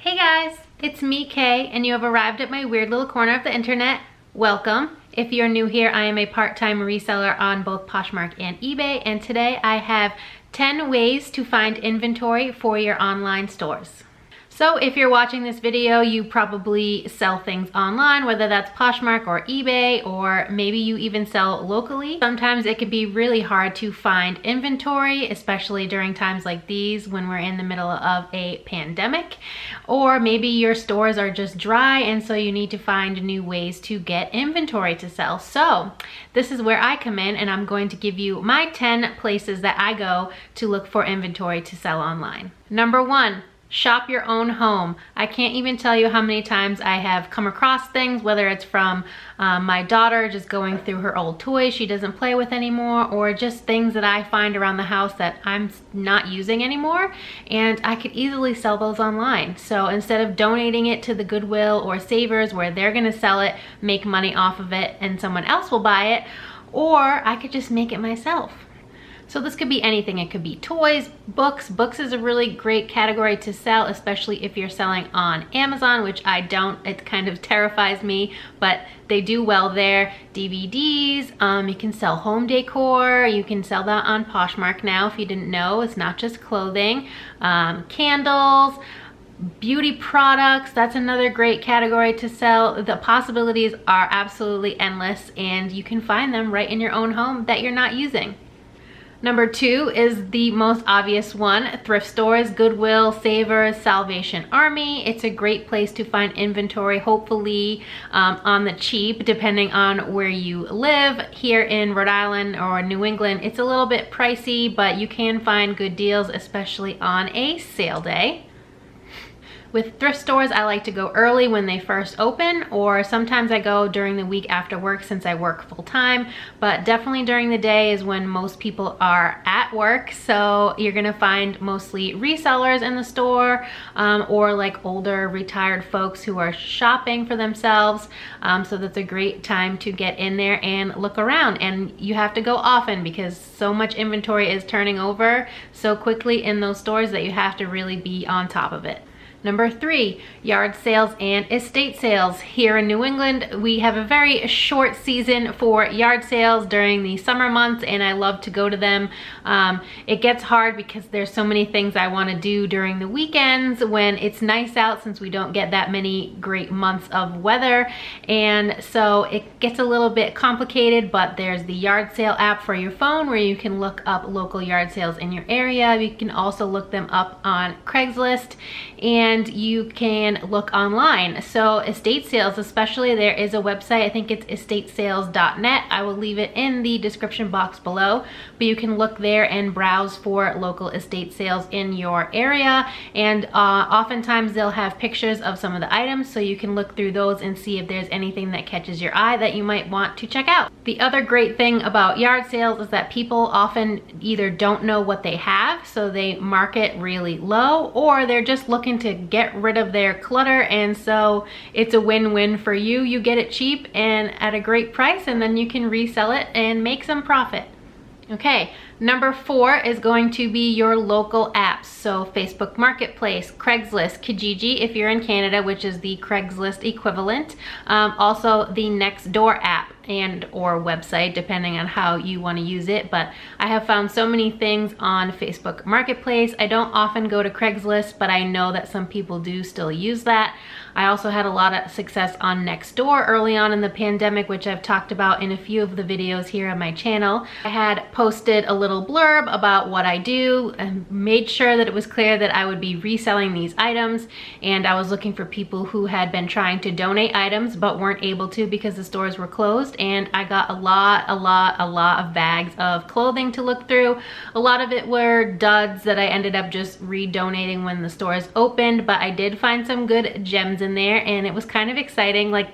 Hey guys, it's me, Kay, and you have arrived at my weird little corner of the internet. Welcome. If you're new here, I am a part-time reseller on both Poshmark and eBay, and today I have 10 ways to find inventory for your online stores. So if you're watching this video, you probably sell things online, whether that's Poshmark or eBay, or maybe you even sell locally. Sometimes it can be really hard to find inventory, especially during times like these when we're in the middle of a pandemic. Or maybe your stores are just dry and so you need to find new ways to get inventory to sell. So this is where I come in, and I'm going to give you my 10 places that I go to look for inventory to sell online. Number 1. Shop your own home. I can't even tell you how many times I have come across things, whether it's from my daughter just going through her old toys she doesn't play with anymore, or just things that I find around the house that I'm not using anymore, and I could easily sell those online. So instead of donating it to the Goodwill or Savers where they're gonna sell it, make money off of it, and someone else will buy it, or I could just make it myself. So this could be anything. It could be toys, books. Books is a really great category to sell, especially if you're selling on Amazon, which I don't. It kind of terrifies me, but they do well there. DVDs, you can sell home decor. You can sell that on Poshmark now if you didn't know. It's not just clothing. Candles, beauty products, that's another great category to sell. The possibilities are absolutely endless, and you can find them right in your own home that you're not using. Number 2 is the most obvious one, thrift stores, Goodwill, Savers, Salvation Army. It's a great place to find inventory, hopefully on the cheap, depending on where you live. Here in Rhode Island or New England, it's a little bit pricey, but you can find good deals, especially on a sale day. With thrift stores, I like to go early when they first open, or sometimes I go during the week after work since I work full-time, but definitely during the day is when most people are at work. So you're gonna find mostly resellers in the store, or like older retired folks who are shopping for themselves. So that's a great time to get in there and look around, and you have to go often because so much inventory is turning over so quickly in those stores that you have to really be on top of it. Number 3, yard sales and estate sales. Here in New England, we have a very short season for yard sales during the summer months, and I love to go to them. It gets hard because there's so many things I want to do during the weekends when it's nice out, since we don't get that many great months of weather, and so it gets a little bit complicated. But there's the yard sale app for your phone where you can look up local yard sales in your area. You can also look them up on Craigslist, and you can look online. So estate sales especially, there is a website, I think it's estatesales.net. I will leave it in the description box below, but you can look there and browse for local estate sales in your area, and oftentimes they'll have pictures of some of the items, so you can look through those and see if there's anything that catches your eye that you might want to check out. The other great thing about yard sales is that people often either don't know what they have, so they market really low, or they're just looking to get rid of their clutter, and so it's a win-win for you. You get it cheap and at a great price, and then you can resell it and make some profit. Okay, number 4 is going to be your local apps. So Facebook Marketplace, Craigslist, Kijiji if you're in Canada, which is the Craigslist equivalent. Also the Nextdoor app and or website, depending on how you want to use it. But I have found so many things on Facebook Marketplace. I don't often go to Craigslist, but I know that some people do still use that. I also had a lot of success on Nextdoor early on in the pandemic, which I've talked about in a few of the videos here on my channel. I had posted a little blurb about what I do and made sure that it was clear that I would be reselling these items, and I was looking for people who had been trying to donate items but weren't able to because the stores were closed, and I got a lot of bags of clothing to look through. A lot of it were duds that I ended up just re-donating when the stores opened, but I did find some good gems in there, and it was kind of exciting, like,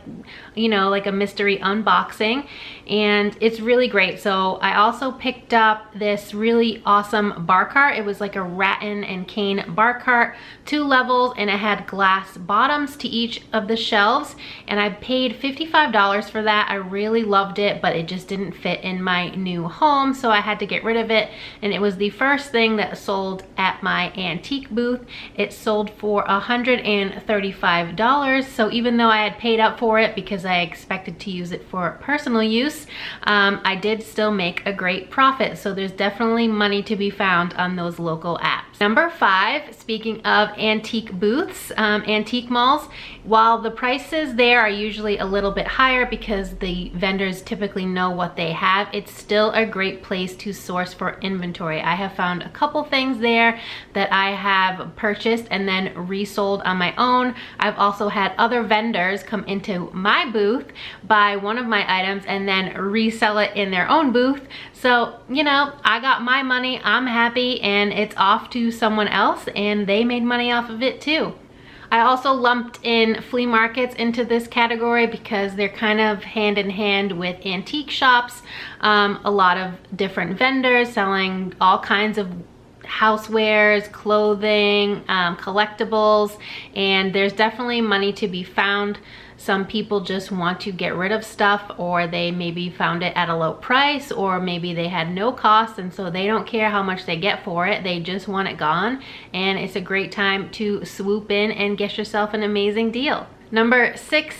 you know, like a mystery unboxing, and it's really great. So I also picked up this really awesome bar cart. It was like a rattan and cane bar cart, 2 levels, and it had glass bottoms to each of the shelves, and I paid $55 for that. I really really loved it, but it just didn't fit in my new home, so I had to get rid of it. And it was the first thing that sold at my antique booth. It sold for $135. So even though I had paid up for it because I expected to use it for personal use, I did still make a great profit. So there's definitely money to be found on those local apps. Number 5, speaking of antique booths, antique malls, while the prices there are usually a little bit higher because the vendors typically know what they have, it's still a great place to source for inventory. I have found a couple things there that I have purchased and then resold on my own. I've also had other vendors come into my booth, buy one of my items, and then resell it in their own booth. So, you know, I got my money, I'm happy, and it's off to someone else, and they made money off of it too. I also lumped in flea markets into this category because they're kind of hand in hand with antique shops. A lot of different vendors selling all kinds of housewares, clothing, collectibles, and there's definitely money to be found. Some people just want to get rid of stuff, or they maybe found it at a low price, or maybe they had no cost and so they don't care how much they get for it. They just want it gone, and it's a great time to swoop in and get yourself an amazing deal. Number 6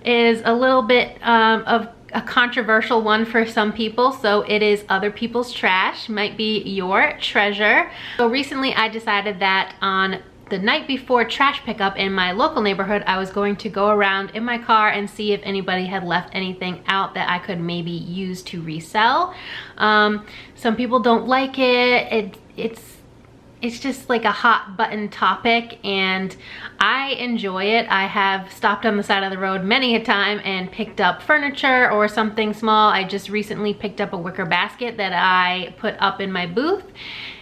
is a little bit of a controversial one for some people. So it is other people's trash might be your treasure. So recently I decided that on the night before trash pickup in my local neighborhood, I was going to go around in my car and see if anybody had left anything out that I could maybe use to resell. Some people don't like it. It's just like a hot button topic, and I enjoy it. I have stopped on the side of the road many a time and picked up furniture or something small. I just recently picked up a wicker basket that I put up in my booth,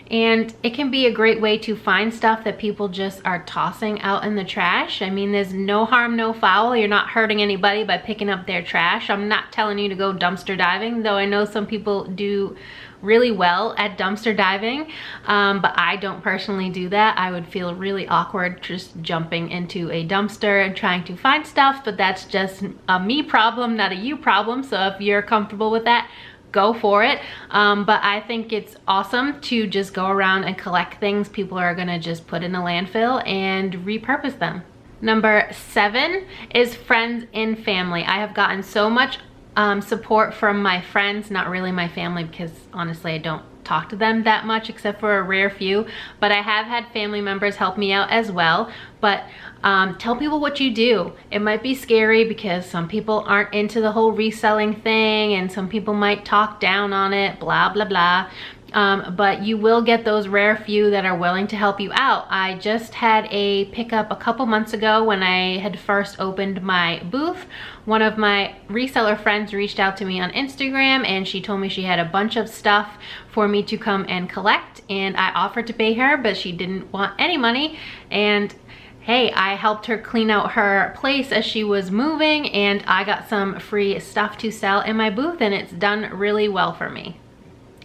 and it can be a great way to find stuff that people just are tossing out in the trash. I mean, there's no harm, no foul. You're not hurting anybody by picking up their trash. I'm not telling you to go dumpster diving, though I know some people do really well at dumpster diving, but I don't personally do that. I would feel really awkward just jumping into a dumpster and trying to find stuff, but that's just a me problem, not a you problem. So if you're comfortable with that, go for it. But I think it's awesome to just go around and collect things people are gonna just put in a landfill and repurpose them. Number 7 is friends and family. I have gotten so much support from my friends, not really my family, because honestly I don't talk to them that much except for a rare few, but I have had family members help me out as well. But tell people what you do. It might be scary because some people aren't into the whole reselling thing, and some people might talk down on it, blah blah blah. But you will get those rare few that are willing to help you out. I just had a pickup a couple months ago when I had first opened my booth. One of my reseller friends reached out to me on Instagram, and she told me she had a bunch of stuff for me to come and collect, and I offered to pay her, but she didn't want any money. And hey, I helped her clean out her place as she was moving, and I got some free stuff to sell in my booth, and it's done really well for me.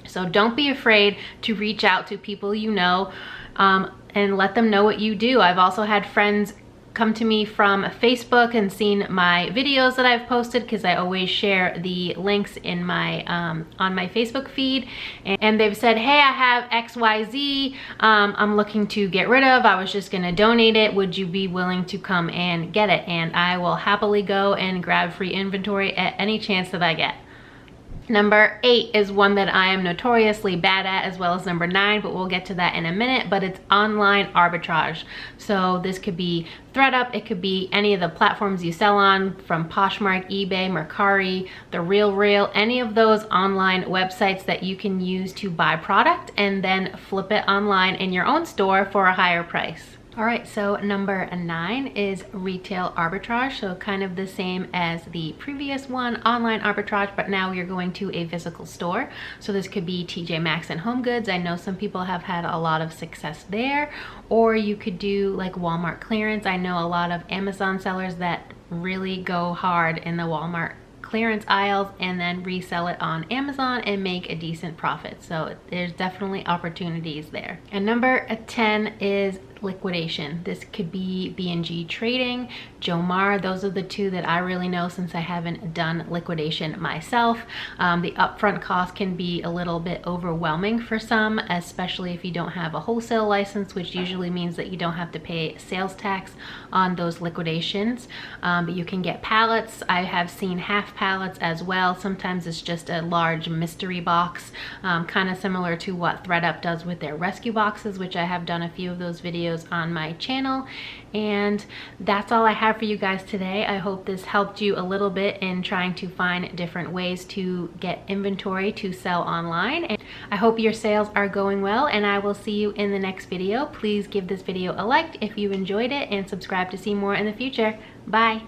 So don't be afraid to reach out to people you know, and let them know what you do. I've also had friends come to me from Facebook and seen my videos that I've posted, because I always share the links in my on my Facebook feed, and they've said, hey, I have XYZ I'm looking to get rid of. I was just gonna donate it. Would you be willing to come and get it? And I will happily go and grab free inventory at any chance that I get. Number 8 is one that I am notoriously bad at, as well as number 9, but we'll get to that in a minute. But it's online arbitrage. So this could be ThredUp, it could be any of the platforms you sell on, from Poshmark, eBay, Mercari, The RealReal, any of those online websites that you can use to buy product and then flip it online in your own store for a higher price. All right, so number 9 is retail arbitrage. So kind of the same as the previous one, online arbitrage, but now you're going to a physical store. So this could be TJ Maxx and Home Goods. I know some people have had a lot of success there. Or you could do like Walmart clearance. I know a lot of Amazon sellers that really go hard in the Walmart clearance aisles and then resell it on Amazon and make a decent profit. So there's definitely opportunities there. And number 10 is liquidation. This could be B&G Trading, Jomar. Those are the two that I really know since I haven't done liquidation myself. The upfront cost can be a little bit overwhelming for some, especially if you don't have a wholesale license, which usually means that you don't have to pay sales tax on those liquidations. But you can get pallets. I have seen half pallets as well. Sometimes it's just a large mystery box, kind of similar to what ThredUp does with their rescue boxes, which I have done a few of those videos on my channel. And that's all I have for you guys today. I hope this helped you a little bit in trying to find different ways to get inventory to sell online. And I hope your sales are going well, and I will see you in the next video. Please give this video a like if you enjoyed it and subscribe to see more in the future. Bye.